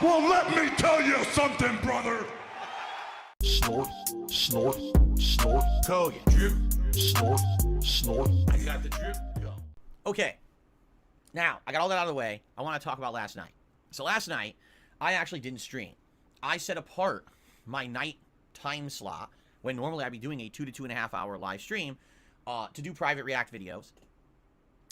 Well, let me tell you something, brother. Snort, snort, snort. Hogan. Drip. Snort, snort. I got the drip. Go. Okay. Now, I got all that out of the way. I want to talk about last night. So last night, I actually didn't stream. I set apart my night time slot when normally I'd be doing a 2 to 2.5 hour live stream to do private react videos.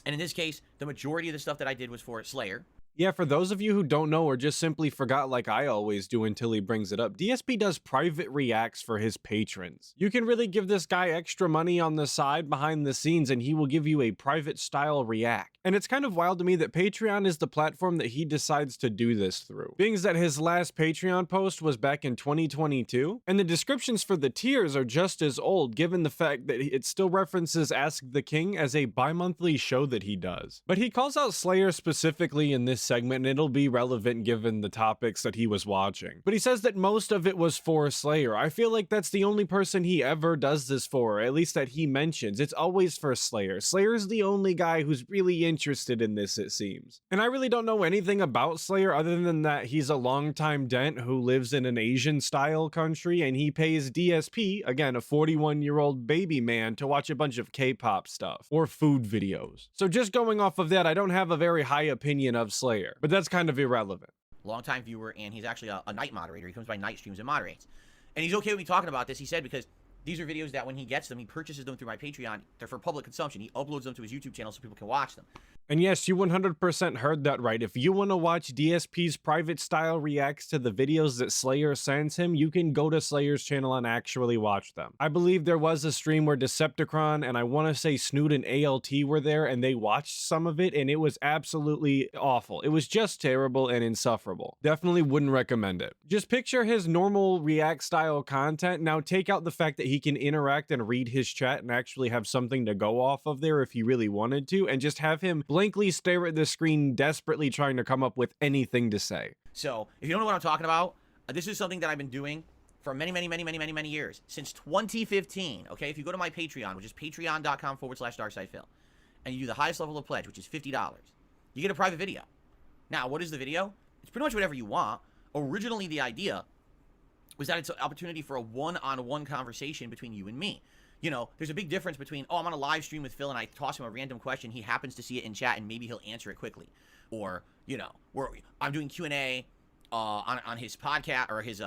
And in this case, the majority of the stuff that I did was for Slayer. Yeah, for those of you who don't know or just simply forgot like I always do until he brings it up, DSP does private reacts for his patrons. You can really give this guy extra money on the side behind the scenes and he will give you a private style react. And it's kind of wild to me that Patreon is the platform that he decides to do this through. Being that his last Patreon post was back in 2022, and the descriptions for the tiers are just as old given the fact that it still references Ask the King as a bi-monthly show that he does. But he calls out Slayer specifically in this segment, and it'll be relevant given the topics that he was watching. But he says that most of it was for Slayer. I feel like that's the only person he ever does this for, at least that he mentions. It's always for Slayer. Slayer's the only guy who's really interested in this, it seems. And I really don't know anything about Slayer other than that he's a longtime dent who lives in an Asian-style country, and he pays DSP, again, a 41-year-old baby man, to watch a bunch of K-pop stuff, or food videos. So just going off of that, I don't have a very high opinion of Slayer. But that's kind of irrelevant. Longtime viewer, and he's actually a night moderator. He comes by night streams and moderates. And he's okay with me talking about this, he said, because these are videos that when he gets them, he purchases them through my Patreon. They're for public consumption. He uploads them to his YouTube channel so people can watch them. And yes, you 100% heard that right. If you want to watch DSP's private style reacts to the videos that Slayer sends him, you can go to Slayer's channel and actually watch them. I believe there was a stream where Decepticon and I want to say Snoot and ALT were there and they watched some of it and it was absolutely awful. It was just terrible and insufferable. Definitely wouldn't recommend it. Just picture his normal react style content. Now take out the fact that he can interact and read his chat and actually have something to go off of there if he really wanted to, and just have him blankly stare at the screen desperately trying to come up with anything to say. So, if you don't know what I'm talking about, this is something that I've been doing for many years. Since 2015, okay? If you go to my Patreon, which is patreon.com/darksidefil, and you do the highest level of pledge, which is $50, you get a private video. Now, what is the video? It's pretty much whatever you want. Originally, the idea was that it's an opportunity for a one-on-one conversation between you and me. You know, there's a big difference between, oh, I'm on a live stream with Phil and I toss him a random question, he happens to see it in chat and maybe he'll answer it quickly. Or, you know, where I'm doing Q&A on his podcast or his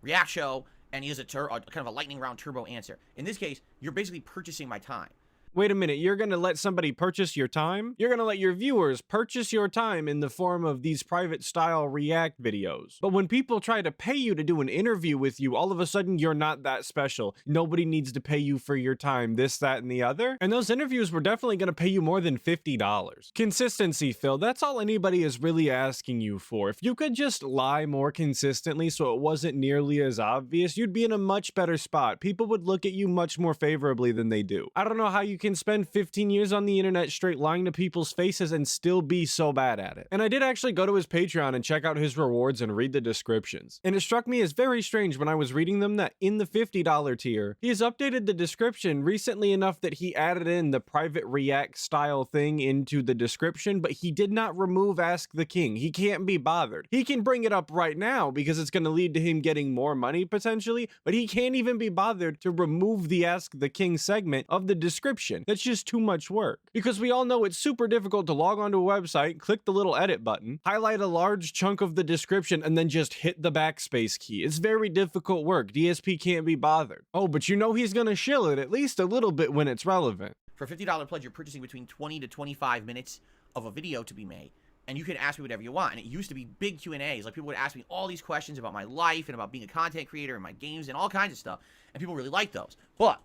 react show, and he has a kind of a lightning round turbo answer. In this case, you're basically purchasing my time. Wait a minute, you're gonna let somebody purchase your time? You're gonna let your viewers purchase your time in the form of these private style react videos. But when people try to pay you to do an interview with you, all of a sudden you're not that special. Nobody needs to pay you for your time, this, that, and the other. And those interviews were definitely gonna pay you more than $50. Consistency, Phil, that's all anybody is really asking you for. If you could just lie more consistently so it wasn't nearly as obvious, you'd be in a much better spot. People would look at you much more favorably than they do. I don't know how you can spend 15 years on the internet straight lying to people's faces and still be so bad at it. And I did actually go to his Patreon and check out his rewards and read the descriptions. And it struck me as very strange when I was reading them that in the $50 tier, he has updated the description recently enough that he added in the private react style thing into the description, but he did not remove Ask the King. He can't be bothered. He can bring it up right now because it's going to lead to him getting more money potentially, but he can't even be bothered to remove the Ask the King segment of the description. That's just too much work. Because we all know it's super difficult to log onto a website, click the little edit button, highlight a large chunk of the description, and then just hit the backspace key. It's very difficult work. DSP can't be bothered. Oh, but you know he's gonna shill it at least a little bit when it's relevant. For a $50 pledge, you're purchasing between 20 to 25 minutes of a video to be made. And you can ask me whatever you want. And it used to be big Q&As. Like, people would ask me all these questions about my life and about being a content creator and my games and all kinds of stuff. And people really liked those. But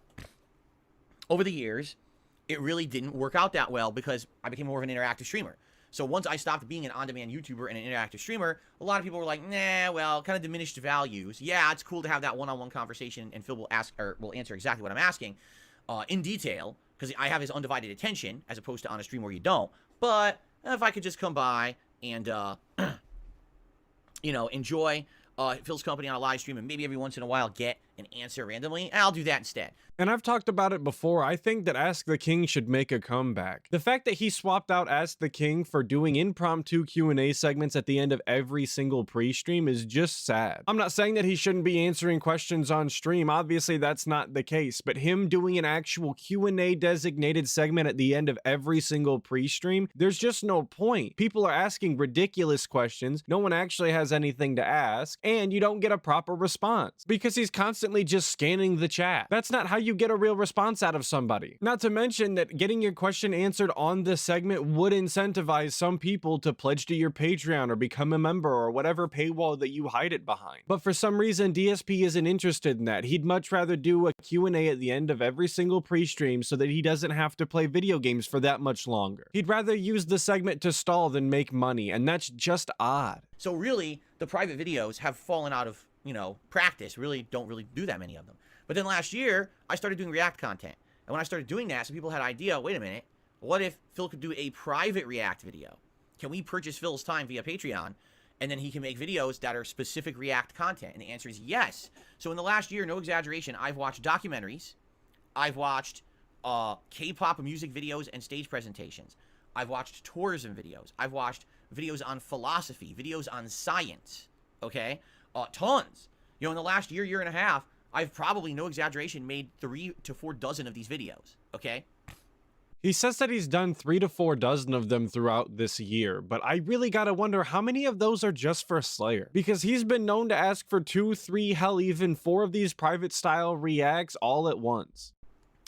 over the years, it really didn't work out that well because I became more of an interactive streamer. So once I stopped being an on-demand YouTuber and an interactive streamer, a lot of people were like, nah, well, kind of diminished values. Yeah, it's cool to have that one-on-one conversation and Phil will answer exactly what I'm asking in detail because I have his undivided attention as opposed to on a stream where you don't. But if I could just come by and, you know, enjoy Phil's company on a live stream and maybe every once in a while get an answer randomly, I'll do that instead. And I've talked about it before, I think that Ask the King should make a comeback. The fact that he swapped out Ask the King for doing impromptu Q&A segments at the end of every single pre-stream is just sad. I'm not saying that he shouldn't be answering questions on stream, obviously that's not the case, but him doing an actual Q&A designated segment at the end of every single pre-stream, there's just no point. People are asking ridiculous questions, no one actually has anything to ask, and you don't get a proper response because he's constantly just scanning the chat. That's not how you get a real response out of somebody. Not to mention that getting your question answered on this segment would incentivize some people to pledge to your Patreon or become a member or whatever paywall that you hide it behind. But for some reason, DSP isn't interested in that. He'd much rather do a Q&A at the end of every single pre-stream so that he doesn't have to play video games for that much longer. He'd rather use the segment to stall than make money, and that's just odd. So really, the private videos have fallen out of, practice. Don't really do that many of them. But then last year, I started doing React content. And when I started doing that, some people had an idea, wait a minute, what if Phil could do a private React video? Can we purchase Phil's time via Patreon? And then he can make videos that are specific React content. And the answer is yes. So in the last year, no exaggeration, I've watched documentaries. I've watched K-pop music videos and stage presentations. I've watched tourism videos. I've watched videos on philosophy, videos on science, okay? Tons. In the last year and a half, I've probably, no exaggeration, made 3 to 4 dozen of these videos, okay? He says that he's done 3 to 4 dozen of them throughout this year, but I really gotta wonder how many of those are just for Slayer. Because he's been known to ask for 2, 3, hell even 4 of these private style reacts all at once.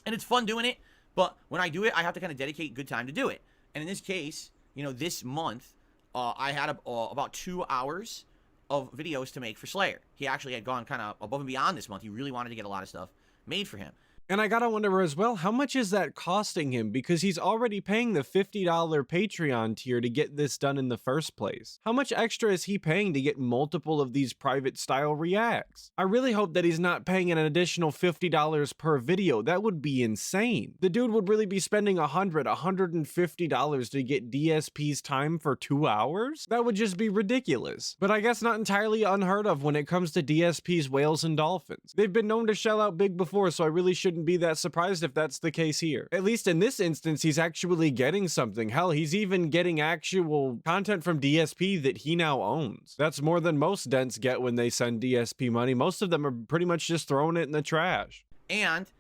And it's fun doing it, but when I do it, I have to kind of dedicate good time to do it. And in this case, this month, I had about 2 hours of videos to make for Slayer. He actually had gone kind of above and beyond this month. He really wanted to get a lot of stuff made for him. And I gotta wonder as well, how much is that costing him? Because he's already paying the $50 Patreon tier to get this done in the first place. How much extra is he paying to get multiple of these private style reacts? I really hope that he's not paying an additional $50 per video. That would be insane. The dude would really be spending $100, $150 to get DSP's time for 2 hours? That would just be ridiculous. But I guess not entirely unheard of when it comes to DSP's whales and dolphins. They've been known to shell out big before, so I really shouldn't be that surprised if that's the case here. At least in this instance, he's actually getting something. Hell, he's even getting actual content from DSP that he now owns. That's more than most dents get when they send DSP money. Most of them are pretty much just throwing it in the trash. And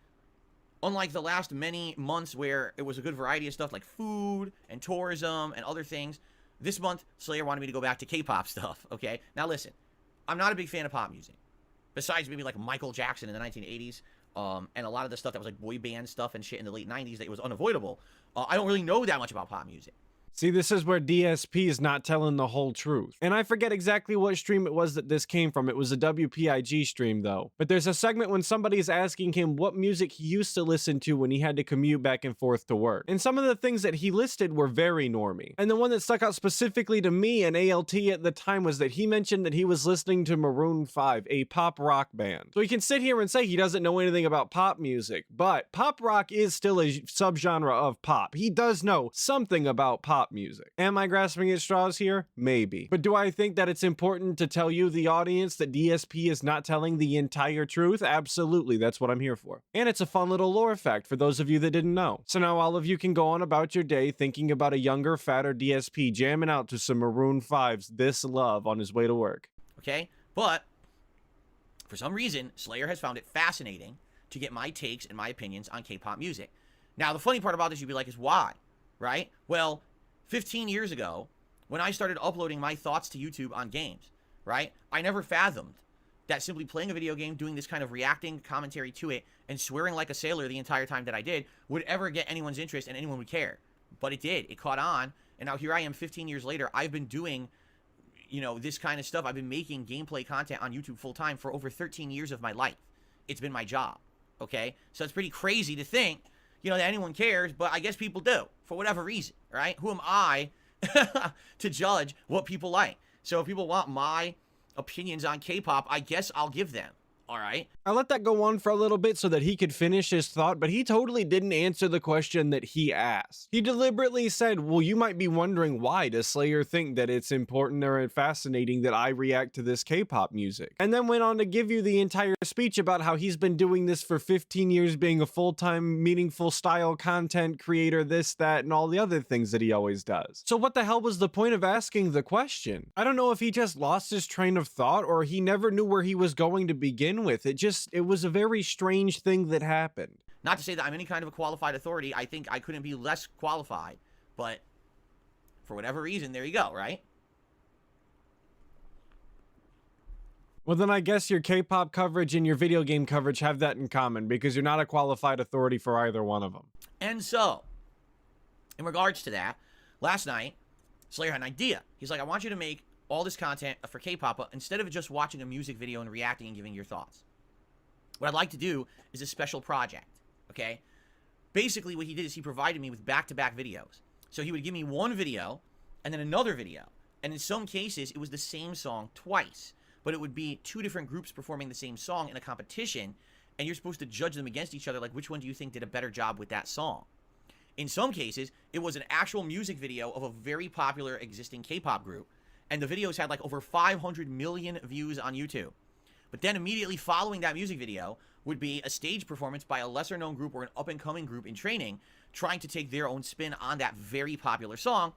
unlike the last many months where it was a good variety of stuff like food and tourism and other things, this month Slayer wanted me to go back to K-pop stuff, okay? Now listen, I'm not a big fan of pop music. Besides maybe like Michael Jackson in the 1980s, and a lot of the stuff that was like boy band stuff and shit in the late 90s that it was unavoidable. I don't really know that much about pop music. See, this is where DSP is not telling the whole truth. And I forget exactly what stream it was that this came from. It was a WPIG stream, though. But there's a segment when somebody's asking him what music he used to listen to when he had to commute back and forth to work. And some of the things that he listed were very normy. And the one that stuck out specifically to me and ALT at the time was that he mentioned that he was listening to Maroon 5, a pop rock band. So he can sit here and say he doesn't know anything about pop music, but pop rock is still a subgenre of pop. He does know something about pop music. Am I grasping at straws here? Maybe. But do I think that it's important to tell you, the audience, that DSP is not telling the entire truth? Absolutely, that's what I'm here for. And it's a fun little lore fact for those of you that didn't know. So now all of you can go on about your day thinking about a younger, fatter DSP jamming out to some Maroon 5's This Love on his way to work. Okay? But for some reason, Slayer has found it fascinating to get my takes and my opinions on K-pop music. Now, the funny part about this, you'd be like, is why? Right? Well, 15 years ago, when I started uploading my thoughts to YouTube on games, right? I never fathomed that simply playing a video game, doing this kind of reacting commentary to it, and swearing like a sailor the entire time that I did would ever get anyone's interest and anyone would care. But it did. It caught on. And now here I am 15 years later. I've been doing, this kind of stuff. I've been making gameplay content on YouTube full time for over 13 years of my life. It's been my job. Okay? So it's pretty crazy to think, that anyone cares, but I guess people do for whatever reason, right? Who am I to judge what people like? So if people want my opinions on K-pop, I guess I'll give them. All right. I let that go on for a little bit so that he could finish his thought, but he totally didn't answer the question that he asked. He deliberately said, well, you might be wondering why does Slayer think that it's important or fascinating that I react to this K-pop music? And then went on to give you the entire speech about how he's been doing this for 15 years, being a full-time, meaningful style content creator, this, that, and all the other things that he always does. So what the hell was the point of asking the question? I don't know if he just lost his train of thought or he never knew where he was going to begin with. It was a very strange thing that happened. Not to say that I'm any kind of a qualified authority. I think I couldn't be less qualified, but for whatever reason, there you go, right? Well, then I guess your K-pop coverage and your video game coverage have that in common because you're not a qualified authority for either one of them. And so, in regards to that, last night, Slayer had an idea. He's like, I want you to make all this content for K-pop, but instead of just watching a music video and reacting and giving your thoughts. What I'd like to do is a special project, okay? Basically, what he did is he provided me with back-to-back videos. So he would give me one video and then another video. And in some cases, it was the same song twice. But it would be two different groups performing the same song in a competition, and you're supposed to judge them against each other, like which one do you think did a better job with that song. In some cases, it was an actual music video of a very popular existing K-pop group, and the videos had like over 500 million views on YouTube. But then immediately following that music video would be a stage performance by a lesser known group or an up-and-coming group in training trying to take their own spin on that very popular song.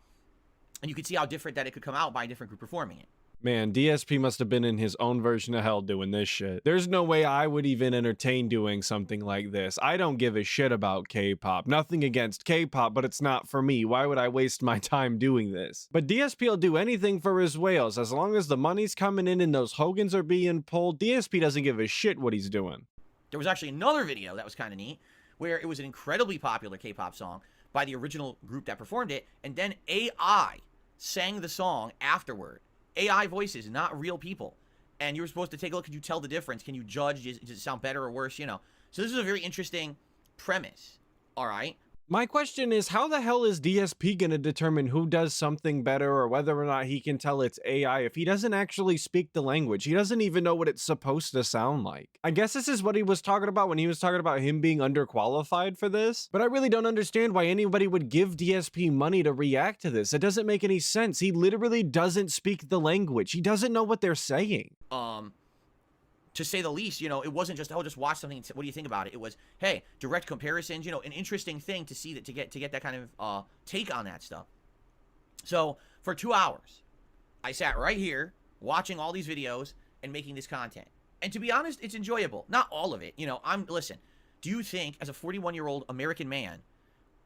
And you could see how different that it could come out by a different group performing it. Man, DSP must have been in his own version of hell doing this shit. There's no way I would even entertain doing something like this. I don't give a shit about K-pop. Nothing against K-pop, but it's not for me. Why would I waste my time doing this? But DSP will do anything for his whales. As long as the money's coming in and those Hogans are being pulled, DSP doesn't give a shit what he's doing. There was actually another video that was kind of neat, where it was an incredibly popular K-pop song by the original group that performed it, and then AI sang the song afterward. AI voices, not real people. And you were supposed to take a look. Could you tell the difference? Can you judge? Does it sound better or worse? You know. So this is a very interesting premise. All right. My question is, how the hell is DSP going to determine who does something better or whether or not he can tell it's AI if he doesn't actually speak the language? He doesn't even know what it's supposed to sound like. I guess this is what he was talking about when he was talking about him being underqualified for this. But I really don't understand why anybody would give DSP money to react to this. It doesn't make any sense. He literally doesn't speak the language. He doesn't know what they're saying. To say the least, you know, it wasn't just, oh, just watch something. What do you think about it? It was, hey, direct comparisons, you know, an interesting thing to see that, to get that kind of take on that stuff. So for 2 hours, I sat right here watching all these videos and making this content. And to be honest, it's enjoyable. Not all of it. You know, listen, do you think as a 41-year-old American man,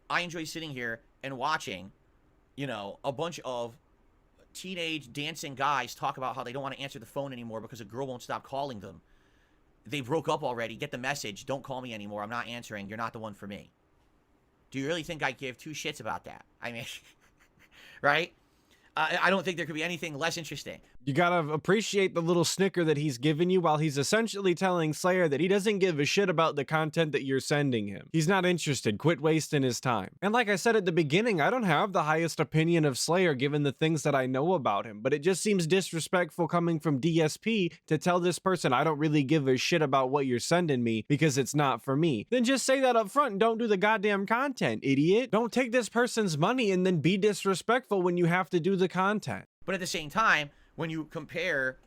I enjoy sitting here and watching, you know, a bunch of teenage dancing guys talk about how they don't want to answer the phone anymore because a girl won't stop calling them. They broke up already. Get the message. Don't call me anymore. I'm not answering. You're not the one for me. Do you really think I give two shits about that? I mean, right? I don't think there could be anything less interesting. You gotta appreciate the little snicker that he's giving you while he's essentially telling Slayer that he doesn't give a shit about the content that you're sending him. He's not interested. Quit wasting his time. And like I said at the beginning, I don't have the highest opinion of Slayer given the things that I know about him, but it just seems disrespectful coming from DSP to tell this person I don't really give a shit about what you're sending me because it's not for me. Then just say that up front and don't do the goddamn content, idiot. Don't take this person's money and then be disrespectful when you have to do the content. But at the same time, when you compare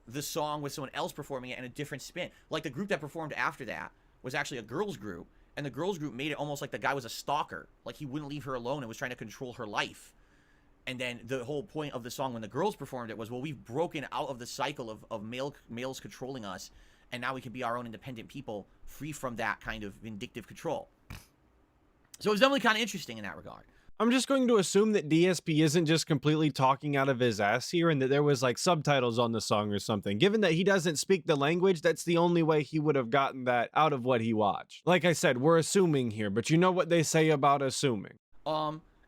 the song with someone else performing it and a different spin, like the group that performed after that was actually a girls group, and the girls group made it almost like the guy was a stalker, like he wouldn't leave her alone and was trying to control her life. And then the whole point of the song when the girls performed it was, well, we've broken out of the cycle of males controlling us, and now we can be our own independent people, free from that kind of vindictive control. So it was definitely kind of interesting in that regard. I'm just going to assume that DSP isn't just completely talking out of his ass here and that there was like subtitles on the song or something. Given that he doesn't speak the language, that's the only way he would have gotten that out of what he watched. Like I said, we're assuming here, but you know what they say about assuming.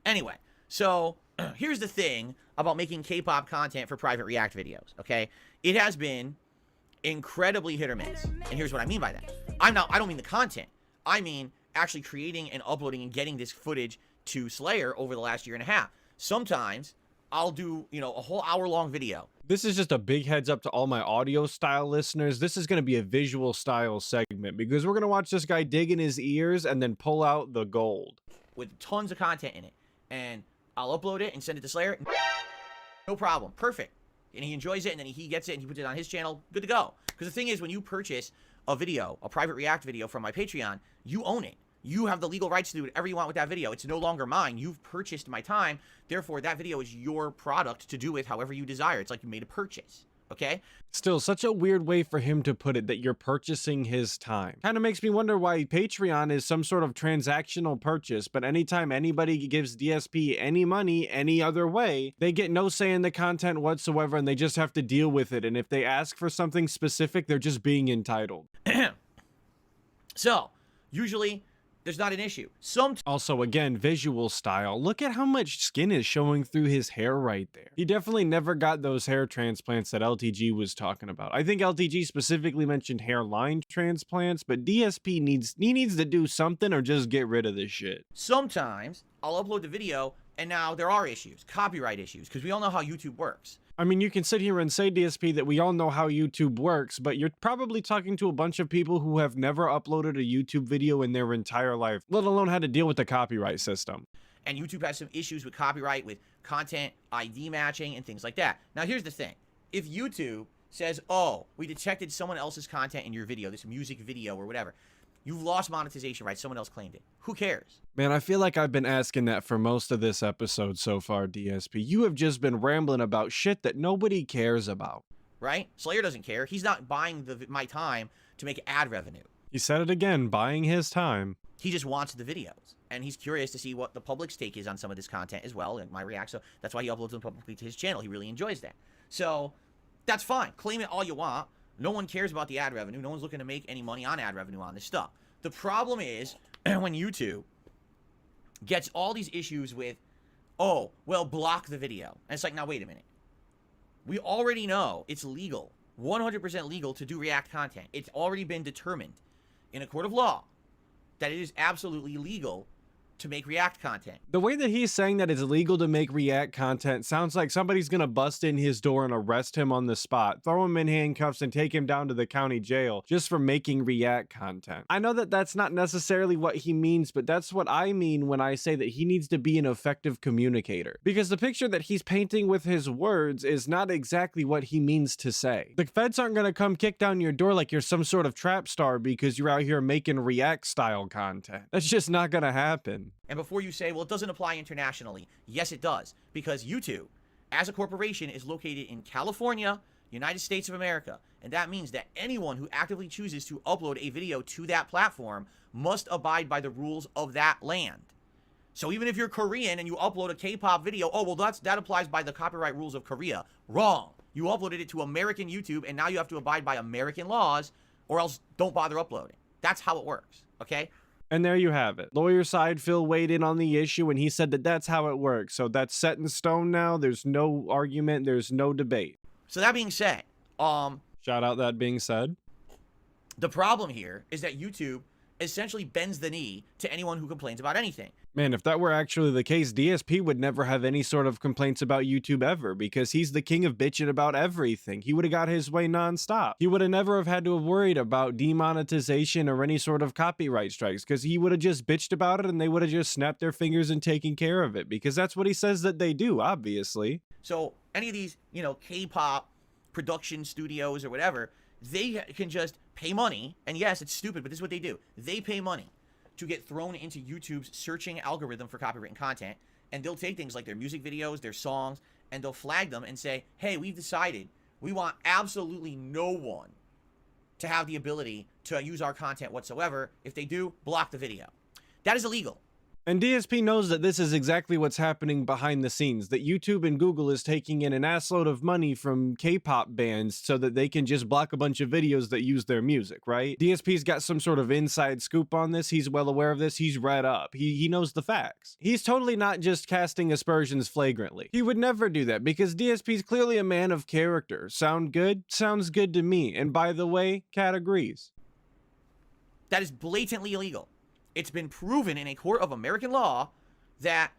Anyway, so here's the thing about making K-pop content for private react videos, okay? It has been incredibly hit or miss. And here's what I mean by that. I don't mean the content. I mean actually creating and uploading and getting this footage to Slayer over the last year and a half. Sometimes I'll do, you know, a whole hour-long video, This is just a big heads up to all my audio style listeners. This is going to be a visual style segment because we're going to watch this guy dig in his ears and then pull out the gold. With tons of content in it. And I'll upload it and send it to Slayer. No problem. Perfect. And he enjoys it, and then he gets it and he puts it on his channel. Good to go. Because the thing is, when you purchase a video, a private react video from my Patreon, you own it. You have the legal rights to do whatever you want with that video. It's no longer mine. You've purchased my time. Therefore, that video is your product to do with however you desire. It's like you made a purchase. Okay? Still, such a weird way for him to put it, that you're purchasing his time. Kind of makes me wonder why Patreon is some sort of transactional purchase, but anytime anybody gives DSP any money any other way, they get no say in the content whatsoever and they just have to deal with it. And if they ask for something specific, they're just being entitled. So, usually, there's not an issue. Also, again, visual style. Look at how much skin is showing through his hair right there. He definitely never got those hair transplants that LTG was talking about. I think LTG specifically mentioned hairline transplants, but DSP needs to do something or just get rid of this shit. Sometimes I'll upload the video and now there are issues, copyright issues, because we all know how YouTube works. I mean, you can sit here and say, DSP, that we all know how YouTube works, but you're probably talking to a bunch of people who have never uploaded a YouTube video in their entire life, let alone had to deal with the copyright system. And YouTube has some issues with copyright, with content ID matching and things like that. Now, here's the thing. If YouTube says, oh, we detected someone else's content in your video, this music video or whatever, you've lost monetization rights, someone else claimed it. Who cares? Man, I feel like I've been asking that for most of this episode so far, DSP. You have just been rambling about shit that nobody cares about. Right? Slayer doesn't care. He's not buying my time to make ad revenue. He said it again, buying his time. He just wants the videos. And he's curious to see what the public's take is on some of this content as well, and my react. So that's why he uploads them publicly to his channel. He really enjoys that. So that's fine. Claim it all you want. No one cares about the ad revenue. No one's looking to make any money on ad revenue on this stuff. The problem is when YouTube gets all these issues with, oh, well, block the video. And it's like, now, wait a minute. We already know it's legal, 100% legal to do React content. It's already been determined in a court of law that it is absolutely legal to make React content. The way that he's saying that it's illegal to make React content sounds like somebody's gonna bust in his door and arrest him on the spot, throw him in handcuffs and take him down to the county jail just for making React content. I know that that's not necessarily what he means, but that's what I mean when I say that he needs to be an effective communicator. Because the picture that he's painting with his words is not exactly what he means to say. The feds aren't gonna come kick down your door like you're some sort of trap star because you're out here making React style content. That's just not gonna happen. And before you say, well, it doesn't apply internationally. Yes, it does. Because YouTube, as a corporation, is located in California, United States of America. And that means that anyone who actively chooses to upload a video to that platform must abide by the rules of that land. So even if you're Korean and you upload a K-pop video, oh, well, that applies by the copyright rules of Korea. Wrong. You uploaded it to American YouTube, and now you have to abide by American laws, or else don't bother uploading. That's how it works, okay? And there you have it. Lawyer side Phil weighed in on the issue and he said that that's how it works. So that's set in stone now. There's no argument. There's no debate. So that being said, shout out that being said. The problem here is that YouTube essentially bends the knee to anyone who complains about anything. Man, if that were actually the case, DSP would never have any sort of complaints about YouTube ever because he's the king of bitching about everything. He would have got his way nonstop. He would have never have had to have worried about demonetization or any sort of copyright strikes because he would have just bitched about it and they would have just snapped their fingers and taken care of it because that's what he says that they do, obviously. So any of these, K-pop production studios or whatever, they can just pay money. And yes, it's stupid, but this is what they do. They pay money to get thrown into YouTube's searching algorithm for copywritten content, and they'll take things like their music videos, their songs, and they'll flag them and say, hey, we've decided we want absolutely no one to have the ability to use our content whatsoever. If they do, block the video. That is illegal. And DSP knows that this is exactly what's happening behind the scenes, that YouTube and Google is taking in an assload of money from K-pop bands so that they can just block a bunch of videos that use their music, right? DSP's got some sort of inside scoop on this. He's well aware of this. He's read up. He knows the facts. He's totally not just casting aspersions flagrantly. He would never do that because DSP's clearly a man of character. Sound good? Sounds good to me. And by the way, Cat agrees. That is blatantly illegal. It's been proven in a court of American law that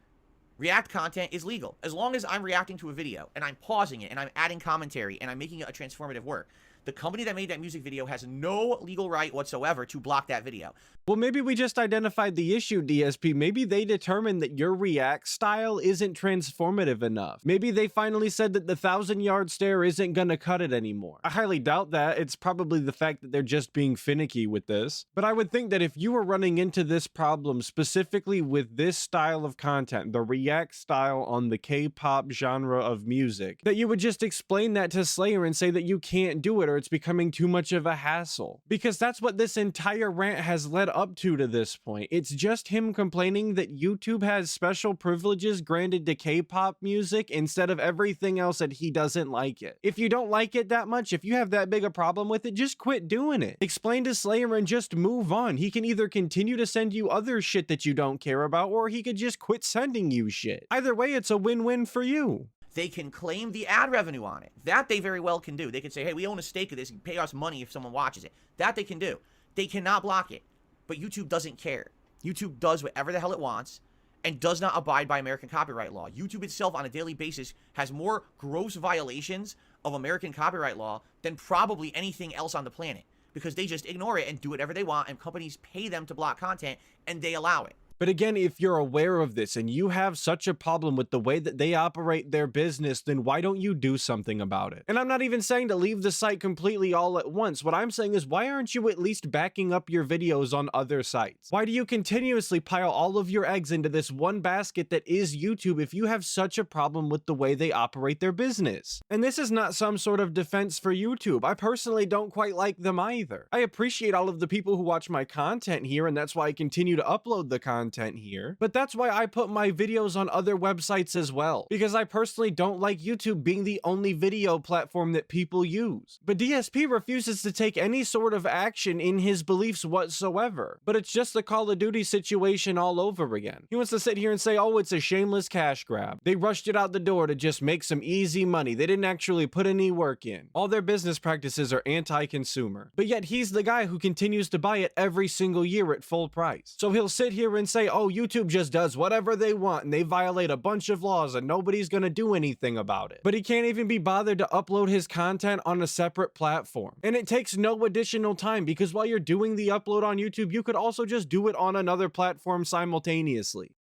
React content is legal. As long as I'm reacting to a video and I'm pausing it and I'm adding commentary and I'm making it a transformative work, the company that made that music video has no legal right whatsoever to block that video. Well, maybe we just identified the issue, DSP. Maybe they determined that your React style isn't transformative enough. Maybe they finally said that the 1,000-yard stare isn't gonna cut it anymore. I highly doubt that. It's probably the fact that they're just being finicky with this. But I would think that if you were running into this problem specifically with this style of content, the React style on the K-pop genre of music, that you would just explain that to Slayer and say that you can't do it or it's becoming too much of a hassle. Because that's what this entire rant has led up to this point. It's just him complaining that YouTube has special privileges granted to K-pop music instead of everything else that he doesn't like it. If you don't like it that much, if you have that big a problem with it, just quit doing it. Explain to Slayer and just move on. He can either continue to send you other shit that you don't care about, or he could just quit sending you shit. Either way, it's a win-win for you. They can claim the ad revenue on it. That they very well can do. They can say, hey, we own a stake of this and pay us money if someone watches it. That they can do. They cannot block it. But YouTube doesn't care. YouTube does whatever the hell it wants and does not abide by American copyright law. YouTube itself on a daily basis has more gross violations of American copyright law than probably anything else on the planet, because they just ignore it and do whatever they want, and companies pay them to block content and they allow it. But again, if you're aware of this and you have such a problem with the way that they operate their business, then why don't you do something about it? And I'm not even saying to leave the site completely all at once. What I'm saying is, why aren't you at least backing up your videos on other sites? Why do you continuously pile all of your eggs into this one basket that is YouTube if you have such a problem with the way they operate their business? And this is not some sort of defense for YouTube. I personally don't quite like them either. I appreciate all of the people who watch my content here, and that's why I continue to upload the content here, but that's why I put my videos on other websites as well, because I personally don't like YouTube being the only video platform that people use. But DSP refuses to take any sort of action in his beliefs whatsoever, but it's just the Call of Duty situation all over again. He wants to sit here and say, oh, it's a shameless cash grab. They rushed it out the door to just make some easy money. They didn't actually put any work in. All their business practices are anti-consumer, but yet he's the guy who continues to buy it every single year at full price. So he'll sit here and say, oh, YouTube just does whatever they want and they violate a bunch of laws and nobody's gonna do anything about it. But he can't even be bothered to upload his content on a separate platform. And it takes no additional time, because while you're doing the upload on YouTube, you could also just do it on another platform simultaneously.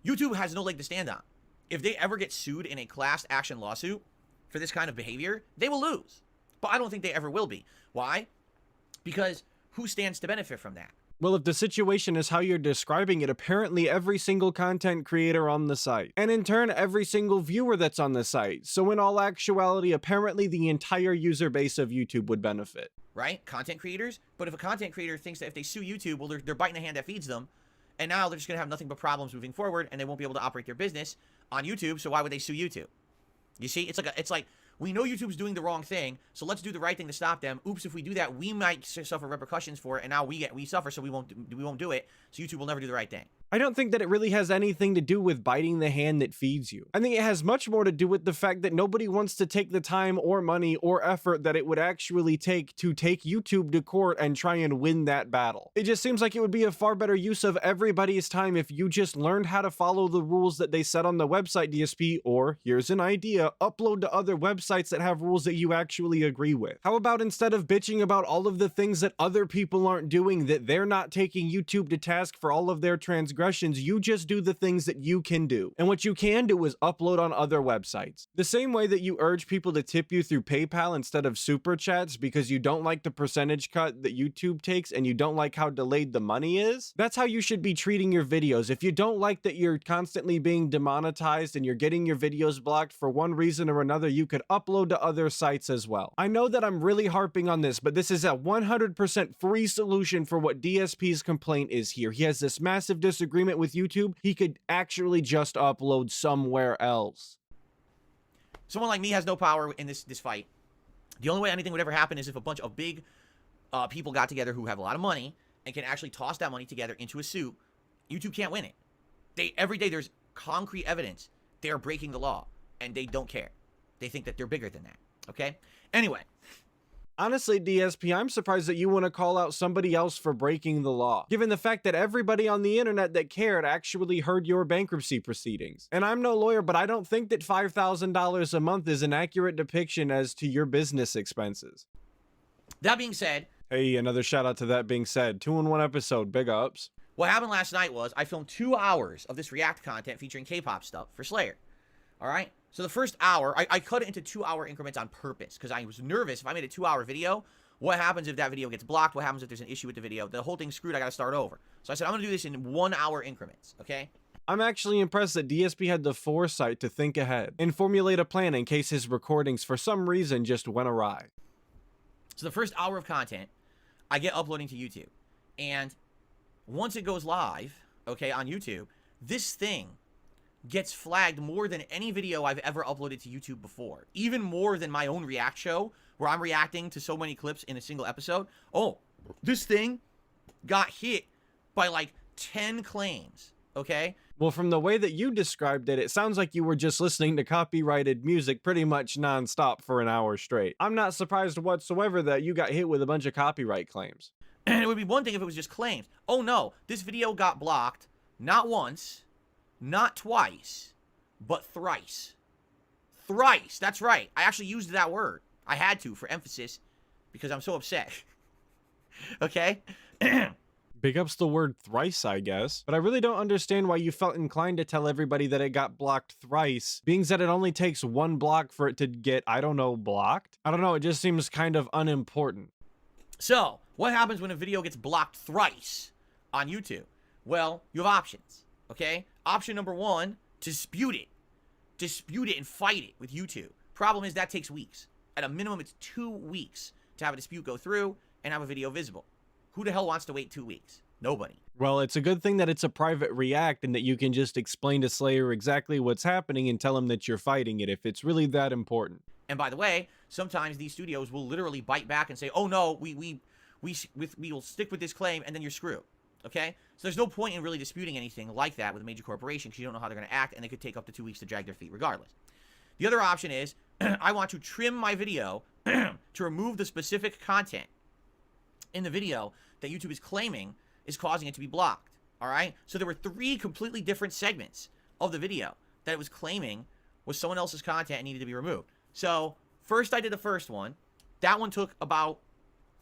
YouTube has no leg to stand on. If they ever get sued in a class action lawsuit for this kind of behavior, they will lose. But I don't think they ever will be. Why? Because who stands to benefit from that? Well, if the situation is how you're describing it, apparently every single content creator on the site, and in turn every single viewer that's on the site. So in all actuality, apparently the entire user base of YouTube would benefit. Right? Content creators? But if a content creator thinks that if they sue YouTube, well, they're biting the hand that feeds them, and now they're just going to have nothing but problems moving forward, and they won't be able to operate their business on YouTube, so why would they sue YouTube? You see? It's like we know YouTube's doing the wrong thing, so let's do the right thing to stop them. Oops, if we do that, we might suffer repercussions for it, and now we suffer, so we won't do it. So YouTube will never do the right thing. I don't think that it really has anything to do with biting the hand that feeds you. I think it has much more to do with the fact that nobody wants to take the time or money or effort that it would actually take to take YouTube to court and try and win that battle. It just seems like it would be a far better use of everybody's time if you just learned how to follow the rules that they set on the website, DSP, or, here's an idea, upload to other websites that have rules that you actually agree with. How about instead of bitching about all of the things that other people aren't doing, that they're not taking YouTube to task for all of their transgressions, you just do the things that you can do. And what you can do is upload on other websites. The same way that you urge people to tip you through PayPal instead of super chats because you don't like the percentage cut that YouTube takes and you don't like how delayed the money is, that's how you should be treating your videos. If you don't like that you're constantly being demonetized and you're getting your videos blocked for one reason or another, you could upload to other sites as well. I know that I'm really harping on this, but this is a 100% free solution for what DSP's complaint is here. He has this massive disagreement with YouTube. He could actually just upload somewhere else. Someone like me has no power in this fight. The only way anything would ever happen is if a bunch of big people got together who have a lot of money and can actually toss that money together into a suit. YouTube can't win it. Every day there's concrete evidence they are breaking the law, and they don't care. They think that they're bigger than that. Okay? Anyway, Honestly, DSP, I'm surprised that you want to call out somebody else for breaking the law, given the fact that everybody on the internet that cared actually heard your bankruptcy proceedings. And I'm no lawyer, but I don't think that $5,000 a month is an accurate depiction as to your business expenses. That being said, hey, another shout out to that being said. 2-in-1 episode, big ups. What happened last night was I filmed 2 hours of this React content featuring K-pop stuff for Slayer. All right? So the first hour, I cut it into 2-hour increments on purpose because I was nervous if I made a 2-hour video, what happens if that video gets blocked? What happens if there's an issue with the video? The whole thing's screwed. I got to start over. So I said, I'm going to do this in 1-hour increments, okay? I'm actually impressed that DSP had the foresight to think ahead and formulate a plan in case his recordings for some reason just went awry. So the first hour of content, I get uploading to YouTube. And once it goes live, okay, on YouTube, this thing gets flagged more than any video I've ever uploaded to YouTube before. Even more than my own React show, where I'm reacting to so many clips in a single episode. Oh, this thing got hit by like 10 claims, okay? Well, from the way that you described it, it sounds like you were just listening to copyrighted music pretty much nonstop for an hour straight. I'm not surprised whatsoever that you got hit with a bunch of copyright claims. And it would be one thing if it was just claims. Oh no, this video got blocked not once, not twice, but thrice. Thrice, that's right. I actually used that word. I had to for emphasis because I'm so upset. Okay? Big ups the word thrice, I guess. But I really don't understand why you felt inclined to tell everybody that it got blocked thrice, being that it only takes 1 block for it to get, I don't know, blocked? I don't know, it just seems kind of unimportant. So, what happens when a video gets blocked thrice on YouTube? Well, you have options, okay? Option number 1, dispute it. Dispute it and fight it with YouTube. Problem is that takes weeks. At a minimum, it's 2 weeks to have a dispute go through and have a video visible. Who the hell wants to wait 2 weeks? Nobody. Well, it's a good thing that it's a private react and that you can just explain to Slayer exactly what's happening and tell him that you're fighting it if it's really that important. And by the way, sometimes these studios will literally bite back and say, "Oh no, we will stick with this claim," and then you're screwed. Okay? So there's no point in really disputing anything like that with a major corporation because you don't know how they're going to act, and they could take up to 2 weeks to drag their feet regardless. The other option is I want to trim my video to remove the specific content in the video that YouTube is claiming is causing it to be blocked. All right? So there were 3 completely different segments of the video that it was claiming was someone else's content and needed to be removed. So first I did the first one. That one took about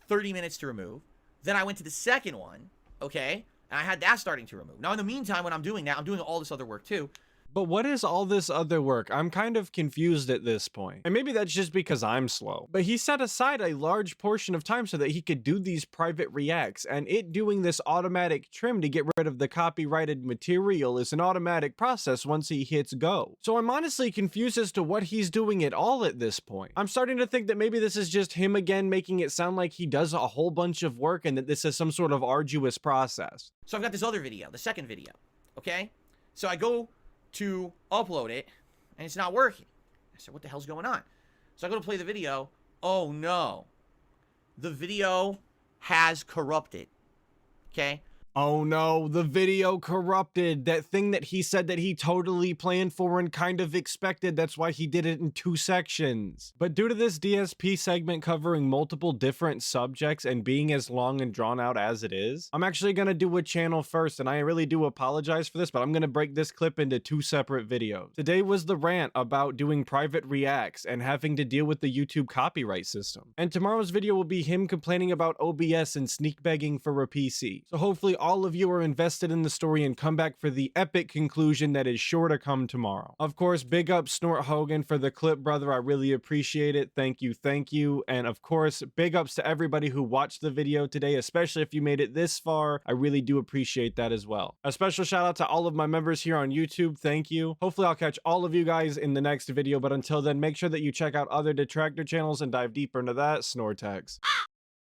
30 minutes to remove. Then I went to the second one, okay? And I had that starting to remove. Now in the meantime, when I'm doing that, I'm doing all this other work too. But what is all this other work? I'm kind of confused at this point. And maybe that's just because I'm slow. But he set aside a large portion of time so that he could do these private reacts, and it doing this automatic trim to get rid of the copyrighted material is an automatic process once he hits go. So I'm honestly confused as to what he's doing at all at this point. I'm starting to think that maybe this is just him again making it sound like he does a whole bunch of work and that this is some sort of arduous process. So I've got this other video, the second video, okay? So I go to upload it, and it's not working. I said, what the hell's going on? So I go to play the video. Oh, no. The video has corrupted. Okay? Oh no, the video corrupted. That thing that he said that he totally planned for and kind of expected. That's why he did it in 2 sections. But due to this DSP segment covering multiple different subjects and being as long and drawn out as it is, I'm actually going to do a channel first, and I really do apologize for this, but I'm going to break this clip into 2 separate videos. Today was the rant about doing private reacts and having to deal with the YouTube copyright system. And tomorrow's video will be him complaining about OBS and sneak begging for a PC. So hopefully all of you are invested in the story and come back for the epic conclusion that is sure to come tomorrow. Of course, big up Snort Hogan for the clip, brother. I really appreciate it. Thank you, thank you. And of course, big ups to everybody who watched the video today, especially if you made it this far. I really do appreciate that as well. A special shout out to all of my members here on YouTube. Thank you. Hopefully I'll catch all of you guys in the next video, but until then, make sure that you check out other detractor channels and dive deeper into that. Snortex.